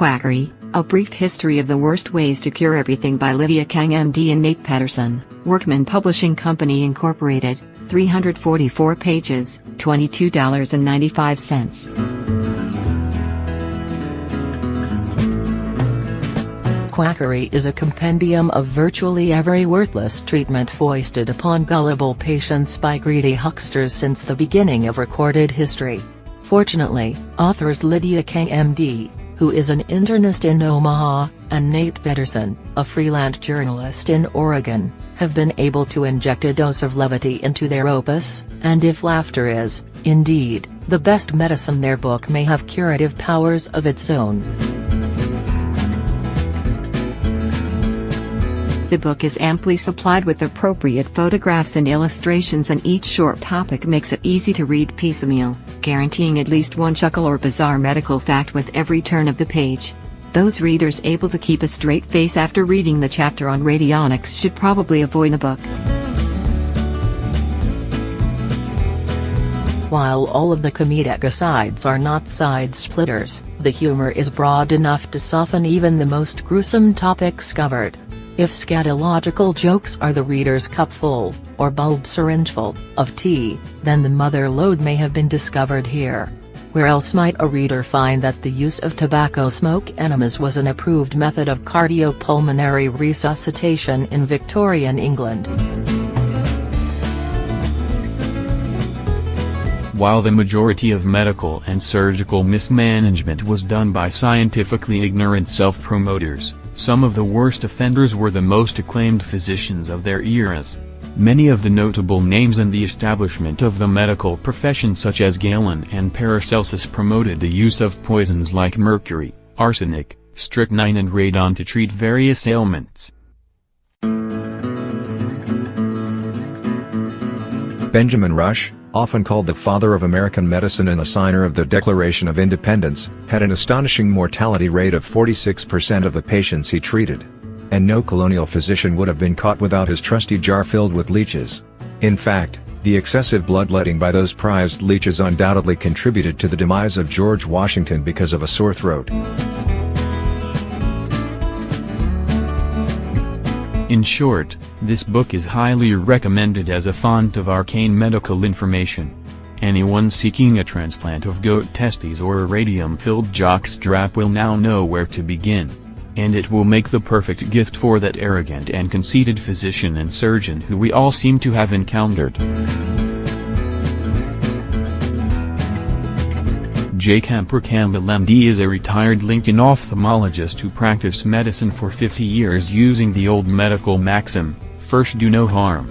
Quackery, A Brief History of the Worst Ways to Cure Everything by Lydia Kang MD and Nate Pedersen, Workman Publishing Company Incorporated, 344 pages, $22.95. Quackery is a compendium of virtually every worthless treatment foisted upon gullible patients by greedy hucksters since the beginning of recorded history. Fortunately, authors Lydia Kang MD, who is an internist in Omaha, and Nate Pedersen, a freelance journalist in Oregon, have been able to inject a dose of levity into their opus, and if laughter is, indeed, the best medicine, their book may have curative powers of its own. The book is amply supplied with appropriate photographs and illustrations, and each short topic makes it easy to read piecemeal, guaranteeing at least one chuckle or bizarre medical fact with every turn of the page. Those readers able to keep a straight face after reading the chapter on radionics should probably avoid the book. While all of the comedic asides are not side-splitters, the humor is broad enough to soften even the most gruesome topics covered. If scatological jokes are the reader's cupful, or bulb syringeful, of tea, then the mother lode may have been discovered here. Where else might a reader find that the use of tobacco smoke enemas was an approved method of cardiopulmonary resuscitation in Victorian England? While the majority of medical and surgical mismanagement was done by scientifically ignorant self-promoters, some of the worst offenders were the most acclaimed physicians of their eras. Many of the notable names in the establishment of the medical profession, such as Galen and Paracelsus, promoted the use of poisons like mercury, arsenic, strychnine and radon to treat various ailments. Benjamin Rush, often called the father of American medicine and the signer of the Declaration of Independence, had an astonishing mortality rate of 46% of the patients he treated. And no colonial physician would have been caught without his trusty jar filled with leeches. In fact, the excessive bloodletting by those prized leeches undoubtedly contributed to the demise of George Washington because of a sore throat. In short, this book is highly recommended as a font of arcane medical information. Anyone seeking a transplant of goat testes or a radium-filled jockstrap will now know where to begin. And it will make the perfect gift for that arrogant and conceited physician and surgeon who we all seem to have encountered. J. Camper Campbell MD is a retired Lincoln ophthalmologist who practiced medicine for 50 years using the old medical maxim, first do no harm.